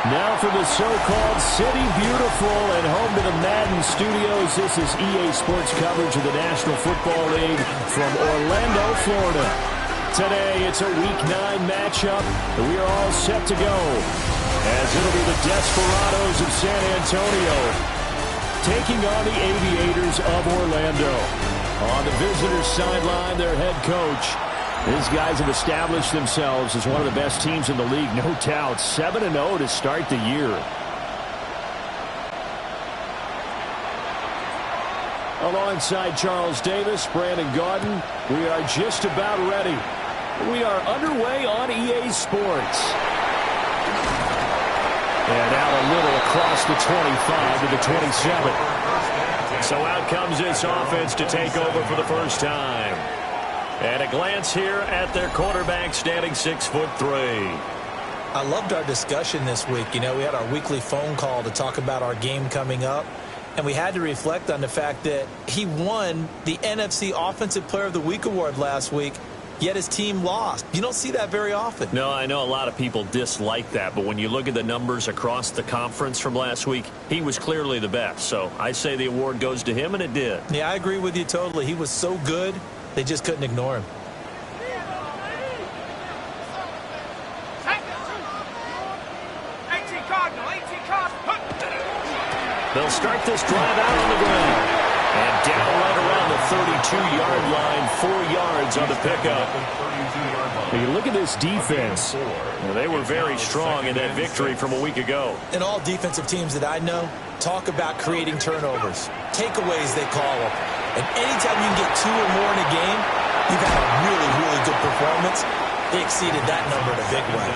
Now for the so-called City Beautiful and home to the Madden Studios. This is EA Sports coverage of the National Football League from Orlando, Florida. Today, it's a Week 9 matchup, and we are all set to go, as it'll be the Desperados of San Antonio taking on the Aviators of Orlando. On the visitors' sideline, their head coach. These guys have established themselves as one of the best teams in the league, no doubt. 7-0 to start the year. Alongside Charles Davis, Brandon Gaudin, we are just about ready. We are underway on EA Sports. And out a little across the 25 to the 27. So out comes this offense to take over for the first time. And a glance here at their quarterback standing 6'3". I loved our discussion this week. You know, we had our weekly phone call to talk about our game coming up. And we had to reflect on the fact that he won the NFC Offensive Player of the Week award last week, yet his team lost. You don't see that very often. No, I know a lot of people dislike that, but when you look at the numbers across the conference from last week, he was clearly the best. So I say the award goes to him, and it did. Yeah, I agree with you totally. He was so good, they just couldn't ignore him. They'll start this drive out on the ground. And down right around the 32-yard line, 4 yards on the pickup. You look at this defense. Well, they were very strong in that victory from a week ago. And all defensive teams that I know talk about creating turnovers. Takeaways, they call them. And anytime you can get 2 or more in a game, you've had a really, really good performance. They exceeded that number in a big way.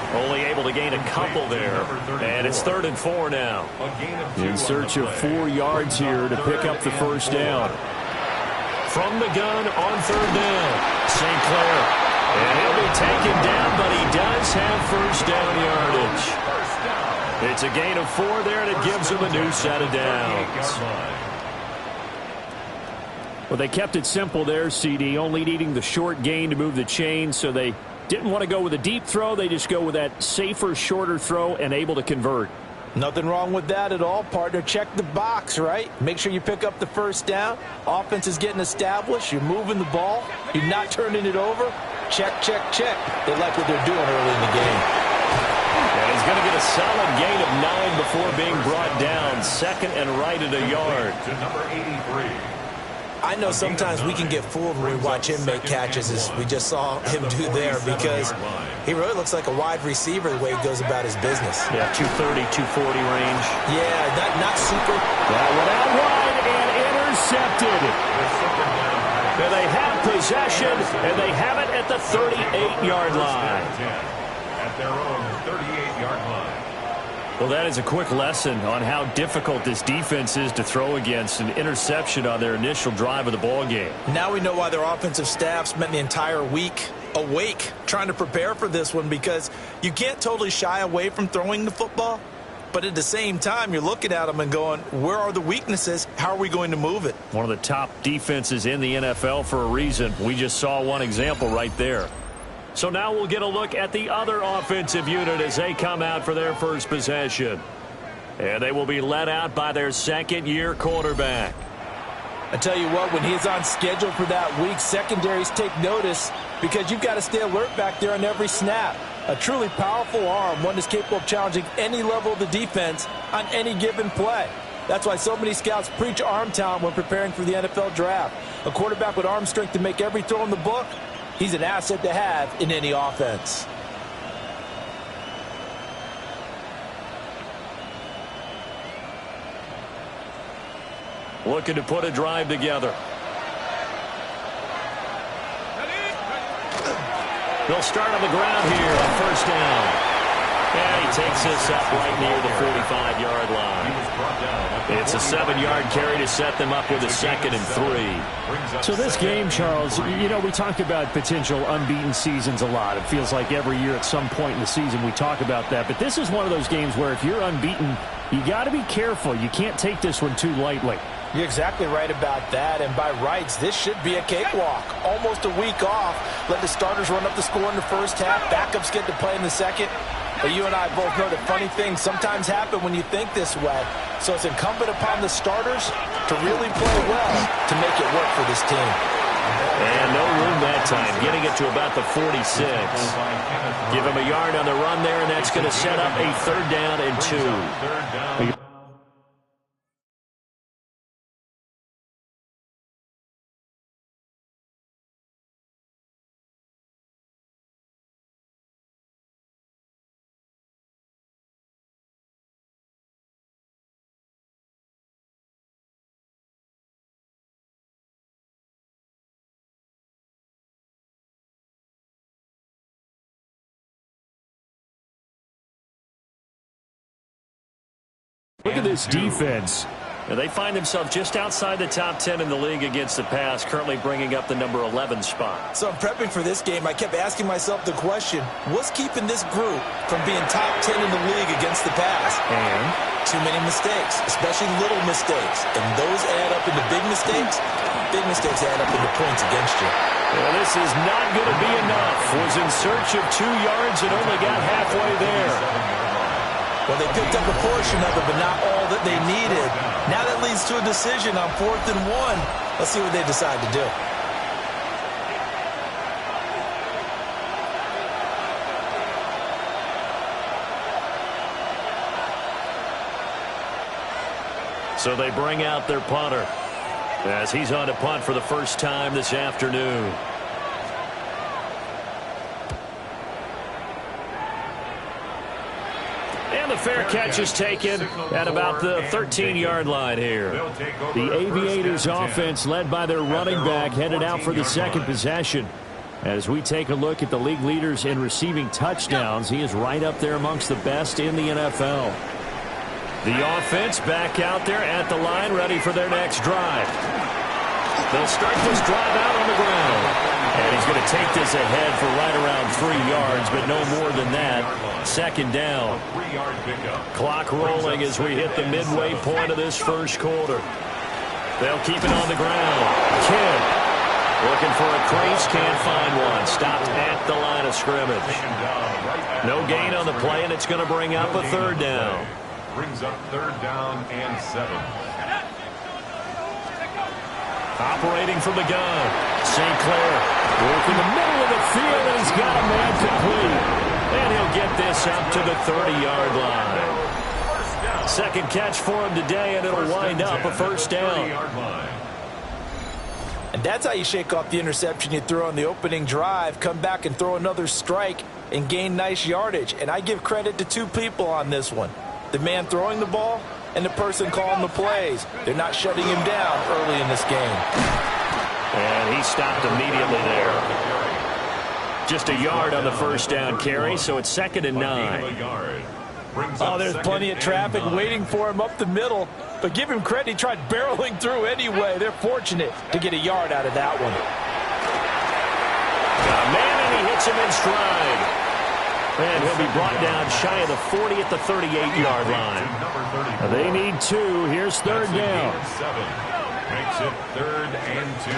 Only able to gain a couple there. And it's 3rd and 4 now. In search of 4 yards here to pick up the first down. From the gun on 3rd down, St. Clair. And he'll be taken down, but he does have first down yardage. It's a gain of 4 there, and it gives him a new set of downs. Well, they kept it simple there, CD, only needing the short gain to move the chain, so they didn't want to go with a deep throw. They just go with that safer, shorter throw and able to convert. Nothing wrong with that at all, partner. Check the box, right? Make sure you pick up the first down. Offense is getting established. You're moving the ball. You're not turning it over. Check, check, check. They like what they're doing early in the game. And he's going to get a solid gain of 9 before being brought down. 2nd and right at a yard. To number 83. I know sometimes we can get fooled when we watch him make catches, as we just saw him do there, because he really looks like a wide receiver the way he goes about his business. Yeah, 230, 240 range. Yeah, not super. That one out wide and intercepted. And they have possession, and they have it at the 38-yard line. At their own 38-yard line. Well, that is a quick lesson on how difficult this defense is to throw against. An interception on their initial drive of the ball game. Now we know why their offensive staff spent the entire week awake trying to prepare for this one, because you can't totally shy away from throwing the football, but at the same time you're looking at them and going, where are the weaknesses? How are we going to move it? One of the top defenses in the NFL for a reason. We just saw one example right there. So now we'll get a look at the other offensive unit as they come out for their first possession. And they will be led out by their second-year quarterback. I tell you what, when he's on schedule for that week, secondaries take notice, because you've got to stay alert back there on every snap. A truly powerful arm, one that's capable of challenging any level of the defense on any given play. That's why so many scouts preach arm talent when preparing for the NFL draft. A quarterback with arm strength to make every throw in the book, he's an asset to have in any offense. Looking to put a drive together. They'll start on the ground here on first down. And he takes this up right near the 45-yard line. It's a 7-yard carry to set them up with a 2nd and 3. So this game, Charles, you know, we talked about potential unbeaten seasons a lot. It feels like every year at some point in the season we talk about that. But this is one of those games where if you're unbeaten, you got to be careful. You can't take this one too lightly. You're exactly right about that, and by rights, this should be a cakewalk. Almost a week off. Let the starters run up the score in the first half. Backups get to play in the second. But you and I both know that funny things sometimes happen when you think this way. So it's incumbent upon the starters to really play well to make it work for this team. And no room that time, getting it to about the 46. Give him a yard on the run there, and that's going to set up a 3rd down and 2. Look at this defense. They find themselves just outside the top 10 in the league against the pass, currently bringing up the number 11 spot. So I'm prepping for this game. I kept asking myself the question, what's keeping this group from being top 10 in the league against the pass? And too many mistakes, especially little mistakes. And those add up into big mistakes. Big mistakes add up into points against you. Well, this is not going to be enough. Was in search of 2 yards and only got halfway there. Well, they picked up a portion of it, but not all that they needed. Now that leads to a decision on 4th and 1. Let's see what they decide to do. So they bring out their punter as he's on to punt for the first time this afternoon. And the fair catch is taken at about the 13-yard line here. The Aviators offense, led by their running back, headed out for the second possession. As we take a look at the league leaders in receiving touchdowns, he is right up there amongst the best in the NFL. The offense back out there at the line, ready for their next drive. They'll start this drive out on the ground. And he's going to take this ahead for right around 3 yards, but no more than that. 2nd down. Clock rolling as we hit the midway point of this first quarter. They'll keep it on the ground. Kidd looking for a crease, can't find one. Stopped at the line of scrimmage. No gain on the play, and it's going to bring up a 3rd down. Brings up 3rd down and 7. Operating from the gun, St. Clair working the middle of the field, and he's got a man complete. And he'll get this up to the 30-yard line. Second catch for him today, and it'll wind up a 1st down. And that's how you shake off the interception you throw on the opening drive, come back and throw another strike and gain nice yardage. And I give credit to 2 people on this one. The man throwing the ball and the person calling the plays. They're not shutting him down early in this game. And he stopped immediately there. Just a yard on the 1st down carry, so it's 2nd and 9. Oh, there's plenty of traffic waiting for him up the middle. But give him credit, he tried barreling through anyway. They're fortunate to get a yard out of that one. Got a man, and he hits him in stride. And he'll be brought down shy of the 40 at the 38-yard line. They need 2. Here's 3rd down. Makes it 3rd and 2.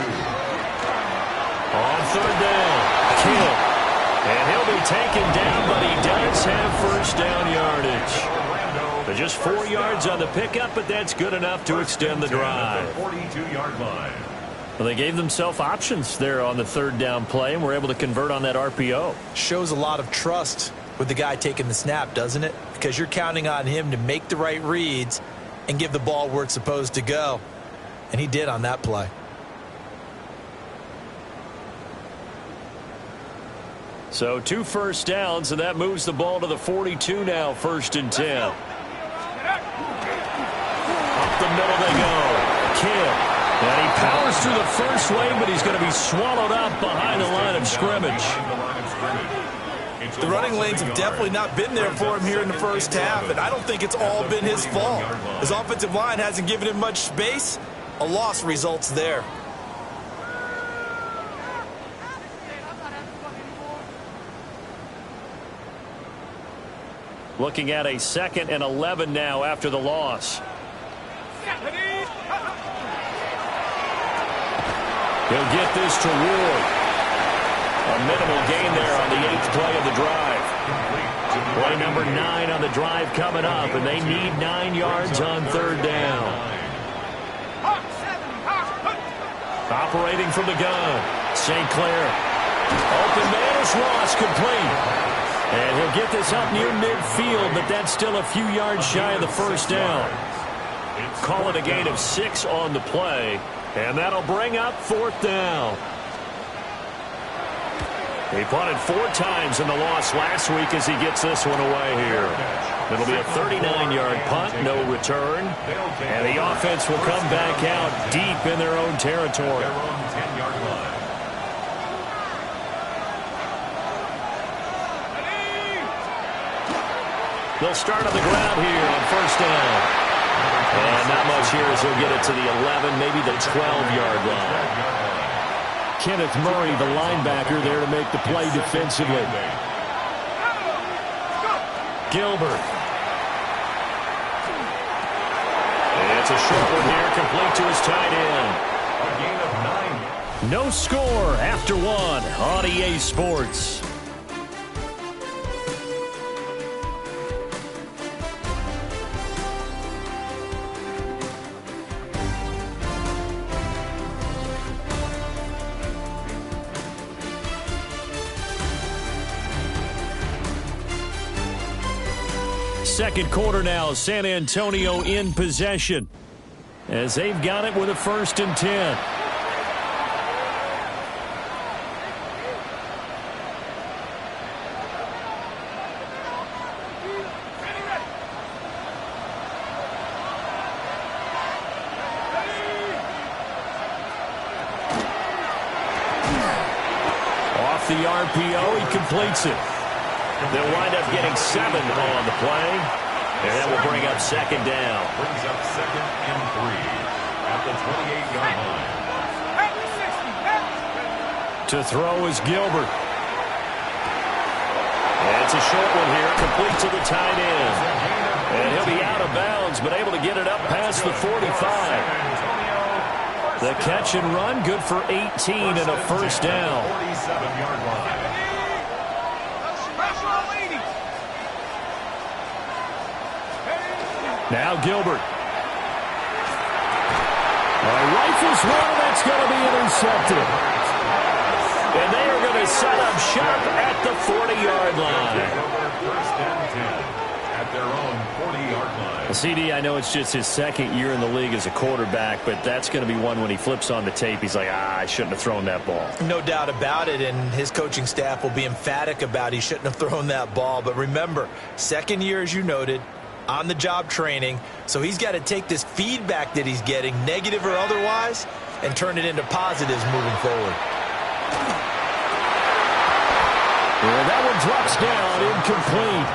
On 3rd down, Kidd. And he'll be taken down, but he does have 1st down yardage. Just 4 yards on the pickup, but that's good enough to extend the drive. 42-yard line. Well, they gave themselves options there on the 3rd down play, and were able to convert on that RPO. Shows a lot of trust with the guy taking the snap, doesn't it? Because you're counting on him to make the right reads and give the ball where it's supposed to go. And he did on that play. So 2 first downs, and that moves the ball to the 42 now, 1st and 10. Up the middle they go. Kidd. And he powers through the first lane, but he's going to be swallowed up behind the line of scrimmage. The running lanes have definitely not been there for him here in the first half, and I don't think it's all been his fault. His offensive line hasn't given him much space. A loss results there. Looking at a 2nd and 11 now after the loss. He'll get this to Ward. A minimal gain there on the 8th play of the drive. Complete to Play number 9 on the drive coming up, and they need 9 yards on third down. Operating from the gun, St. Clair. Open man is Ross, complete. And he'll get this up near midfield, but that's still a few yards shy of the first down. Call it a gain of 6 on the play, and that'll bring up fourth down. He punted 4 times in the loss last week as he gets this one away here. It'll be a 39-yard punt, no return. And the offense will come back out deep in their own territory. They'll start on the ground here on first down. And not much here as he'll get it to the 11, maybe the 12-yard line. Kenneth Murray, the linebacker, there to make the play defensively. Gilbert. And it's a short one here, complete to his tight end. A gain of 9. No score after 1 on EA Sports. Second quarter now, San Antonio in possession as they've got it with a 1st and 10. Off the RPO, he completes it. They'll wind up getting 7 on the play, and that will bring up second down. Brings up 2nd and 3 at the 28-yard line. To throw is Gilbert. And it's a short one here, complete to the tight end. And he'll be out of bounds, but able to get it up past the 45. The catch and run, good for 18 and a first down. 47-yard line. Now Gilbert. Rifles one, that's going to be intercepted. And they are going to set up shop at the 40-yard line. First and 10 at their own 40-yard line. CD, I know it's just his 2nd year in the league as a quarterback, but that's going to be one when he flips on the tape, he's like, I shouldn't have thrown that ball. No doubt about it, and his coaching staff will be emphatic about he shouldn't have thrown that ball. But remember, 2nd year, as you noted, on-the-job training, so he's got to take this feedback that he's getting, negative or otherwise, and turn it into positives moving forward. Well, that one drops down, incomplete.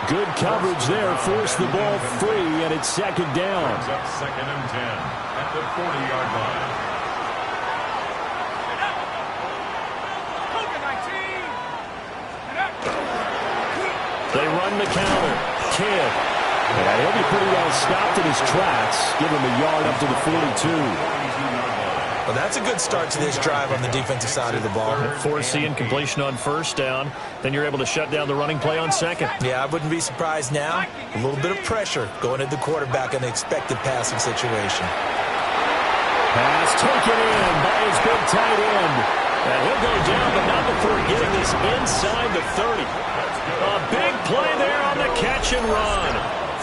Good coverage there, forced the ball free, and it's second down. Brings up 2nd and 10 at the 40-yard line. They run the counter. Kidd. Yeah, he'll be pretty well stopped in his tracks. Give him a yard up to the 42. Well, that's a good start to this drive on the defensive side of the ball. Forcing completion on first down. Then you're able to shut down the running play on second. Yeah, I wouldn't be surprised now. A little bit of pressure going at the quarterback in an expected passing situation. Pass taken in by his big tight end. And he'll go down, but not before getting this inside the 30. A big play there on the catch and run.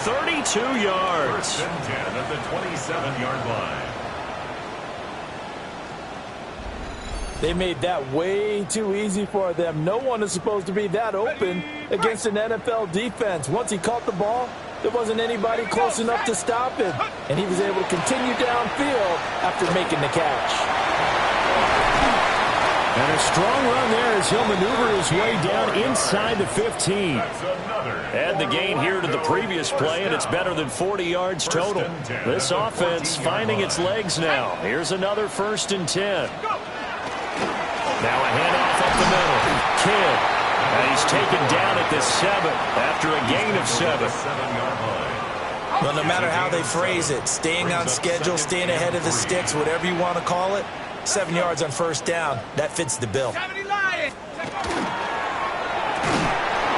32 yards. 1st and 10 at the 27-yard line. They made that way too easy for them. No one is supposed to be that open against an NFL defense. Once he caught the ball, there wasn't anybody close enough to stop him. And he was able to continue downfield after making the catch. And a strong run there as he'll maneuver his way down inside the 15. Add the gain here to the previous play, and it's better than 40 yards total. This offense finding its legs now. Here's another 1st and 10. Now a handoff up the middle. Kidd. And he's taken down at the 7 after a gain of 7. Well, no matter how they phrase it, staying on schedule, staying ahead of the sticks, whatever you want to call it, 7 yards on first down, that fits the bill.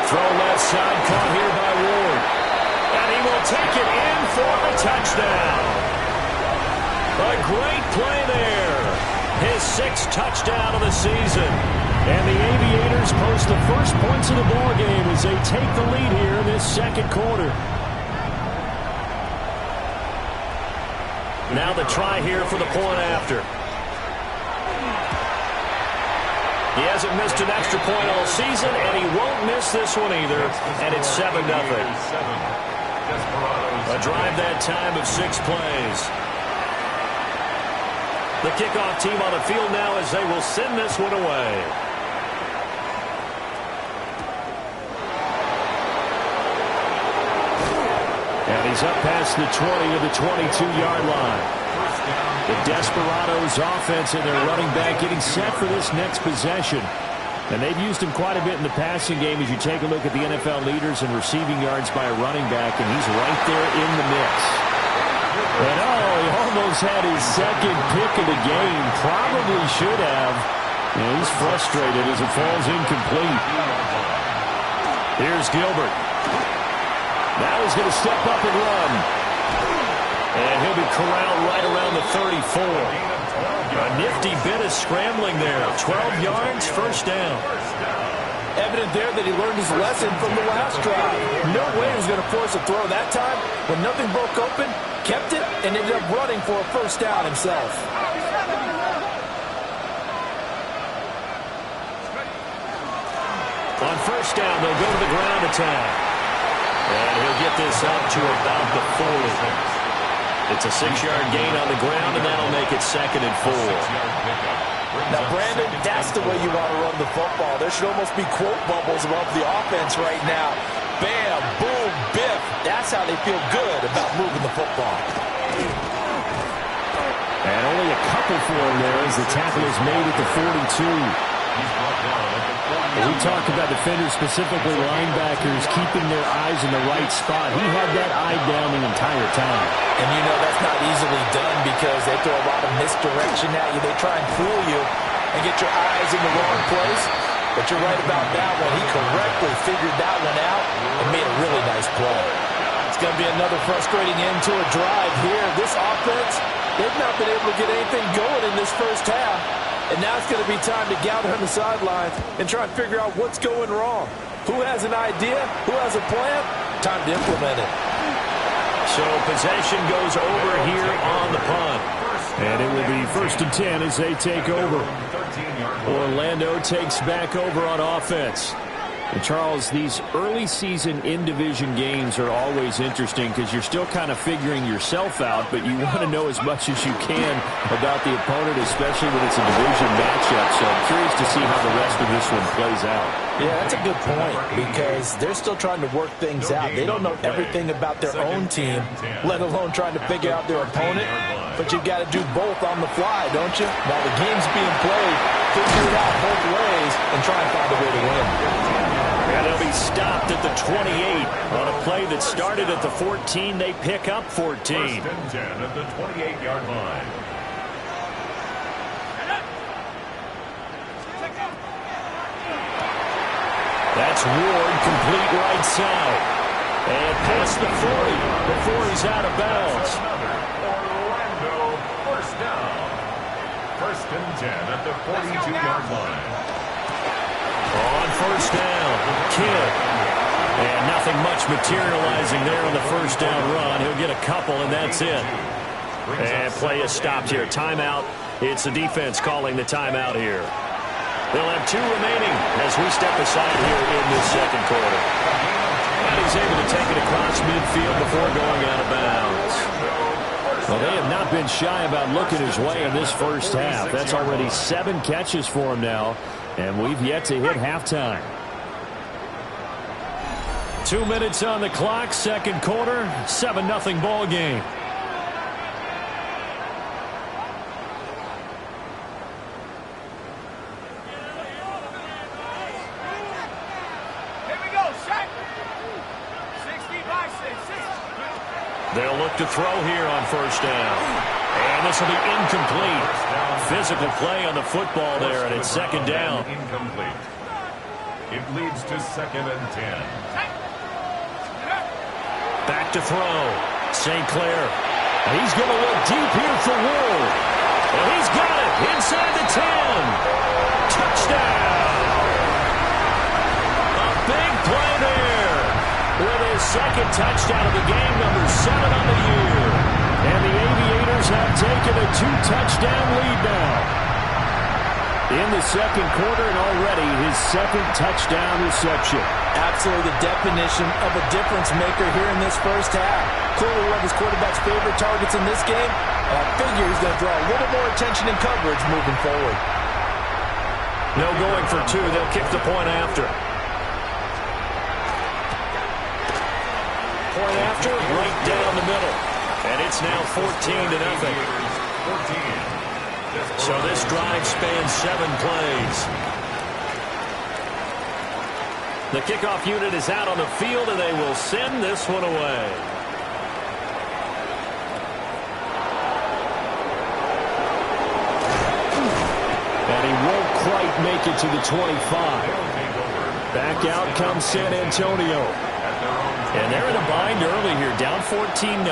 Throw left outside, caught here by Ward. And he will take it in for the touchdown. A great play there. His 6th touchdown of the season. And the Aviators post the first points of the ball game as they take the lead here in this second quarter. Now the try here for the point after. He hasn't missed an extra point all season, and he won't miss this one either. And it's 7-0. A drive that time of 6 plays. The kickoff team on the field now as they will send this one away. And he's up past the 20 to the 22-yard line. The Desperados offense and their running back getting set for this next possession. And they've used him quite a bit in the passing game as you take a look at the NFL leaders in receiving yards by a running back, and he's right there in the mix. And he almost had his second pick of the game. Probably should have. And he's frustrated as it falls incomplete. Here's Gilbert. Now he's going to step up and run. And he'll be corralled right around the 34. A nifty bit of scrambling there. 12 yards, first down. Evident there that he learned his lesson from the last drive. No way he was going to force a throw that time. When nothing broke open, kept it, and ended up running for a first down himself. On first down, they'll go to the ground attack. And he'll get this up to about the 40. It's a 6-yard gain on the ground, and that'll make it 2nd and 4. Now, Brandon, that's the way you want to run the football. There should almost be quote bubbles above the offense right now. Bam, boom, biff. That's how they feel good about moving the football. And only a couple for him there as the tackle is made at the 42. We talked about defenders, specifically linebackers, keeping their eyes in the right spot. He had that eye down the entire time. And you know that's not easily done because they throw a lot of misdirection at you. They try and fool you and get your eyes in the wrong place. But you're right about that one. He correctly figured that one out and made a really nice play. It's going to be another frustrating end to a drive here. This offense, they've not been able to get anything going in this first half. And now it's going to be time to gather on the sidelines and try and figure out what's going wrong. Who has an idea? Who has a plan? Time to implement it. So possession goes over here on the punt. And it will be 1st and 10 as they take over. Orlando takes back over on offense. And Charles, these early season in-division games are always interesting because you're still kind of figuring yourself out, but you want to know as much as you can about the opponent, especially when it's a division matchup. So I'm curious to see how the rest of this one plays out. Yeah, that's a good point because they're still trying to work things out. They don't know everything about their own team, let alone trying to figure out their opponent. But you've got to do both on the fly, don't you? While the game's being played, figure it out both ways and try and find a way to win. And they'll be stopped at the 28 on a play that started at the 14. They pick up 14. 1st and 10 at the 28-yard line. That's Ward, complete right side. And past the 40 before he's out of bounds. Orlando first down. 1st and 10 at the 42-yard line. On first down, Kidd. And nothing much materializing there on the first down run. He'll get a couple, and that's it. And play is stopped here. Timeout. It's the defense calling the timeout here. They'll have 2 remaining as we step aside here in this second quarter. And he's able to take it across midfield before going out of bounds. Well, they have not been shy about looking his way in this first half. That's already 7 catches for him now. And we've yet to hit halftime. 2 minutes on the clock, second quarter, 7-0 ball game. Here we go, set. 60 by 6. They'll look to throw here on first down. And this will be incomplete. Physical play on the football there, and it's 2nd down. Incomplete. It leads to 2nd and 10. to throw. St. Clair. And he's going to look deep here for Ward. And he's got it inside the 10. Touchdown. A big play there. With his second touchdown of the game, number 7 on the year. And the Aviators have taken a 2-touchdown lead now. In the second quarter, and already his second touchdown reception. Absolutely the definition of a difference maker here in this first half. Clearly one of his quarterback's favorite targets in this game. And I figure he's going to draw a little more attention and coverage moving forward. No going for 2. They'll kick the point after. Point after, right down the middle. And it's now 14-0. 14. So this drive spans 7 plays. The kickoff unit is out on the field, and they will send this one away. And he won't quite make it to the 25. Back out comes San Antonio. And they're in a bind early here, down 14-0.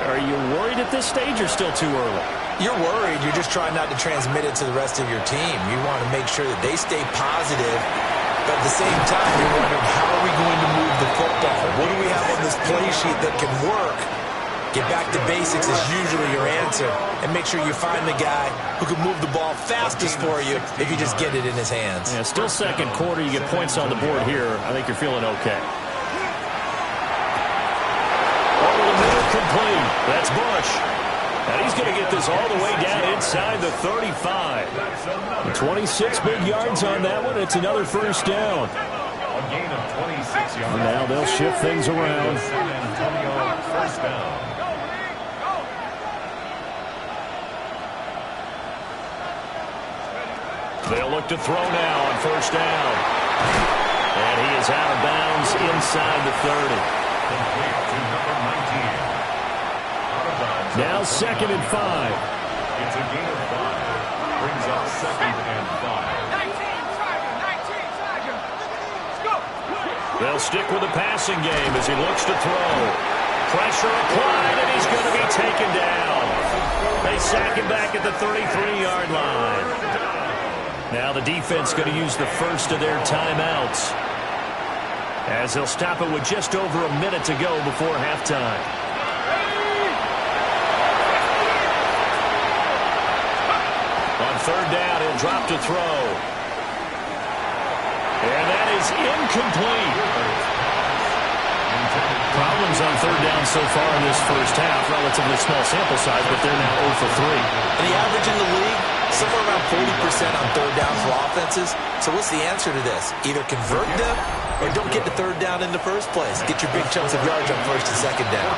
Are you worried at this stage or still too early? You're worried. You're just trying not to transmit it to the rest of your team. You want to make sure that they stay positive. But at the same time, you're wondering, how are we going to move the football? What do we have on this play sheet that can work? Get back to basics is usually your answer. And make sure you find the guy who can move the ball fastest for you if you just get it in his hands. Yeah, still second quarter. You get points on the board here. I think you're feeling okay. Over the middle, complete. That's Bush. And he's going to get this all the way down inside the 35. 26 big yards on that one. It's another first down. A gain of 26 yards. Now they'll shift things around. San Antonio first down. They'll look to throw now on first down. And he is out of bounds inside the 30. Complete to number 19. Now 2nd and 5. It's a gain of 5. Brings up 2nd and 5. 19, Tiger. Let's go. They'll stick with the passing game as he looks to throw. Pressure applied, and he's going to be taken down. They sack him back at the 33-yard line. Now the defense going to use the first of their timeouts, as they'll stop it with just over a minute to go before halftime. Third down, he'll drop to throw. And that is incomplete. Problems on third down so far in this first half. Relatively small sample size, but they're now 0 for 3. And the average in the league, somewhere around 40% on third down for offenses. So what's the answer to this? Either convert them or don't get the third down in the first place. Get your big chunks of yards on first and second down.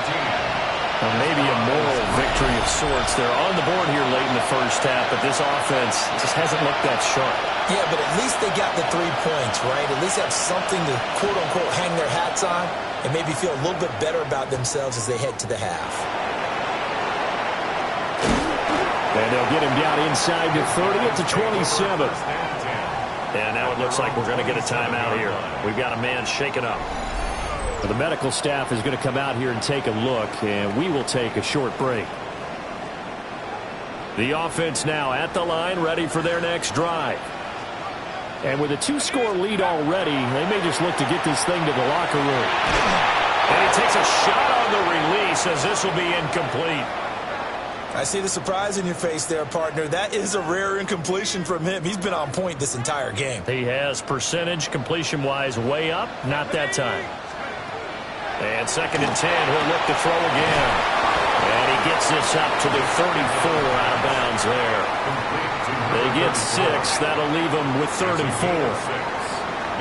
Well, maybe a moral victory of sorts. They're on the board here late in the first half, but this offense just hasn't looked that sharp. Yeah, but at least they got the 3 points, right? At least have something to, quote-unquote, hang their hats on and maybe feel a little bit better about themselves as they head to the half. And they'll get him down inside the 30 at the 27. And now it looks like we're going to get a timeout here. We've got a man shaken up. The medical staff is going to come out here and take a look, and we will take a short break. The offense now at the line, ready for their next drive. And with a 2-score lead already, they may just look to get this thing to the locker room. And he takes a shot on the release, as this will be incomplete. I see the surprise in your face there, partner. That is a rare incompletion from him. He's been on point this entire game. He has percentage, completion-wise, way up. Not that time. And 2nd and 10, he'll look to throw again. And he gets this up to the 34 out of bounds there. They get 6. That'll leave them with 3rd and 4.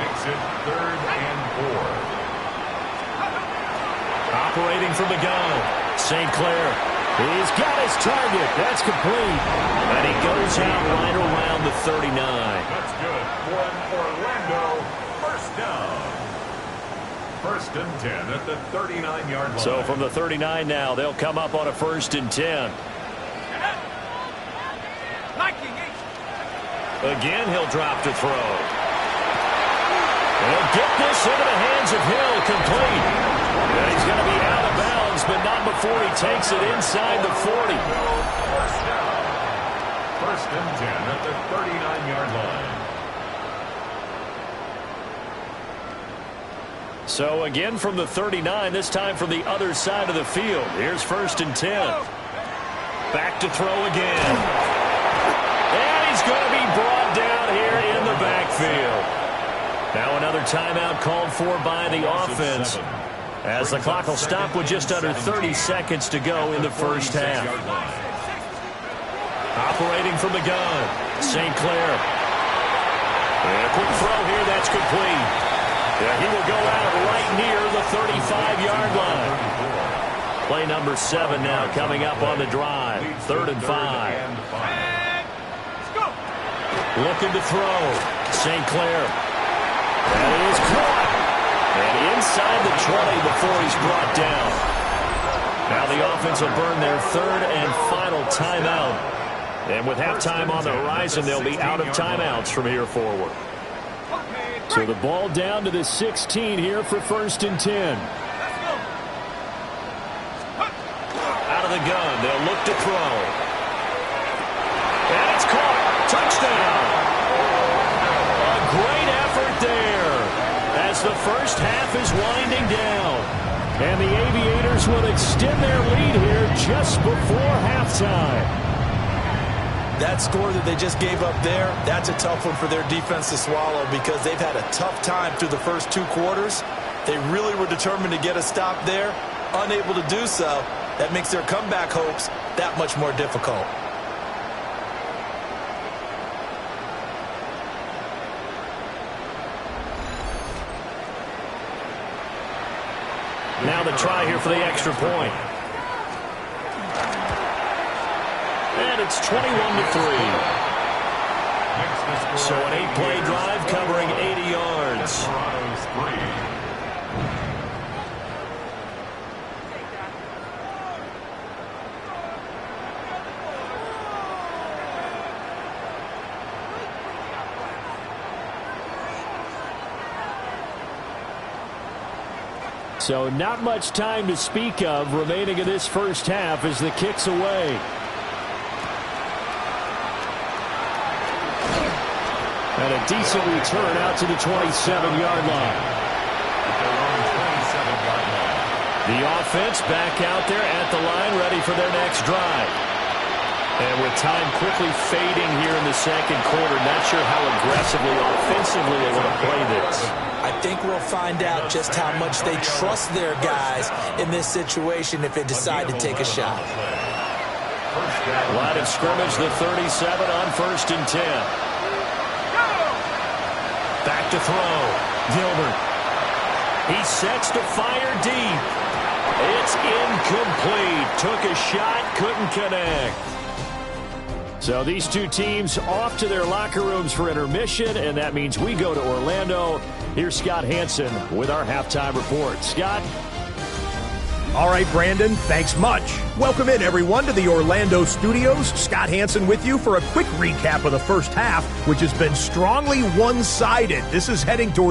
Makes it 3rd and 4. Operating from the gun, St. Clair. He's got his target. That's complete. And he goes out right around the 39. That's good for an Orlando first down. 1st and 10 at the 39-yard line. So from the 39 now, they'll come up on a 1st and 10. Again, he'll drop to throw. He'll get this into the hands of Hill, complete. And he's going to be out of bounds, but not before he takes it inside the 40. First down. First and 10 at the 39-yard line. So again from the 39, this time from the other side of the field. Here's first and 10. Back to throw again. And he's going to be brought down here in the backfield. Now another timeout called for by the offense, as the clock will stop with just under 30 seconds to go in the first half. Operating from the gun, St. Clair. And a quick throw here, that's complete. Yeah, he will go out right near the 35-yard line. Play number 7 now coming up on the drive. 3rd and 5. Looking to throw. St. Clair. That is caught. And inside the 20 before he's brought down. Now the offense will burn their 3rd and final timeout. And with halftime on the horizon, they'll be out of timeouts from here forward. So the ball down to the 16 here for first and 10. Out of the gun, they'll look to throw. And it's caught. Touchdown. A great effort there as the first half is winding down. And the Aviators will extend their lead here just before halftime. That score that they just gave up there, that's a tough one for their defense to swallow because they've had a tough time through the first 2 quarters. They really were determined to get a stop there, unable to do so. That makes their comeback hopes that much more difficult. Now the try here for the extra point. And it's 21-3. So an 8-play drive covering 80 yards. So not much time to speak of remaining in this first half as the kick's away. And a decent return out to the 27-yard line. The offense back out there at the line, ready for their next drive. And with time quickly fading here in the second quarter, not sure how aggressively, offensively they want to play this. I think we'll find out just how much they trust their guys in this situation if they decide to take a shot. Line of scrimmage, the 37 on first and 10. Back to throw. Gilbert. He sets to fire deep. It's incomplete. Took a shot, couldn't connect. So these two teams off to their locker rooms for intermission, and that means we go to Orlando. Here's Scott Hansen with our halftime report. Scott? All right, Brandon, thanks much. Welcome in, everyone, to the Orlando studios. Scott Hansen with you for a quick recap of the first half, which has been strongly one-sided. This is heading toward